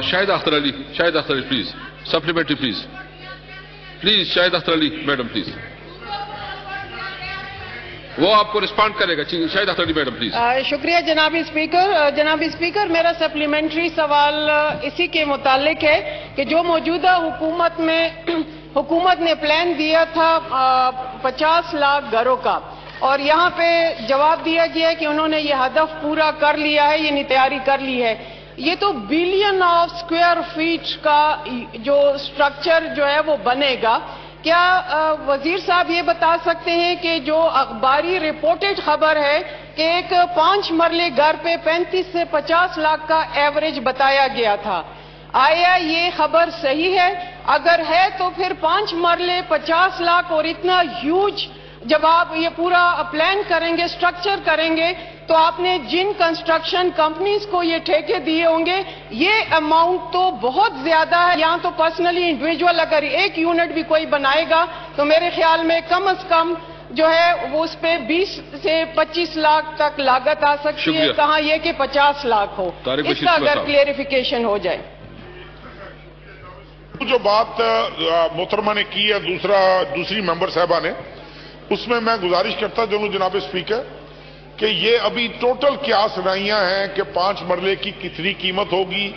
Shahid Akhtar Ali please supplementary please Shahid Akhtar Ali madam please, وہ آپ کو رسپانڈ کرے گا. شاہد اختر علی میڈم پلیز. شکریہ جناب اسپیکر. میرا سپلیمنٹری سوال اسی کے متعلق ہے کہ جو موجودہ حکومت نے پلان دیا تھا 50 لاکھ گھروں کا، اور یہاں پہ جواب دیا گیا ہے کہ انہوں نے یہ ہدف پورا کر لیا ہے، یعنی تیاری کر لی ہے. یہ تو بلین آف اسکوائر فیٹ کا جو سٹرکچر جو ہے وہ بنے گا. کیا وزیر صاحب یہ بتا سکتے ہیں کہ جو اخباری رپورٹڈ خبر ہے کہ ایک 5 مرلے گھر پہ 35 سے 50 لاکھ کا ایوریج بتایا گیا تھا، آیا یہ خبر صحیح ہے؟ اگر ہے تو پھر 5 مرلے 50 لاکھ اور اتنا ہیوج جب آپ یہ پورا پلان کریں گے، سٹرکچر کریں گے، تو آپ نے جن کنسٹرکشن کمپنیز کو یہ ٹھیکے دیے ہوں گے، یہ اماؤنٹ تو بہت زیادہ ہے. یہاں تو پرسنلی انڈیویجول اگر ایک یونٹ بھی کوئی بنائے گا تو میرے خیال میں کم از کم جو ہے وہ اس پہ 20 سے 25 لاکھ تک لاگت آ سکتی ہے، کہاں یہ کہ 50 لاکھ ہو. اس کا اگر کلیئریفیکیشن ہو جائے. جو بات محترمہ نے کی ہے دوسری ممبر صاحبہ نے، اس میں گزارش کرتا ہوں جناب اسپیکر کہ یہ ابھی ٹوٹل قیاس رائیاں ہیں کہ 5 مرلے کی کتنی قیمت ہوگی،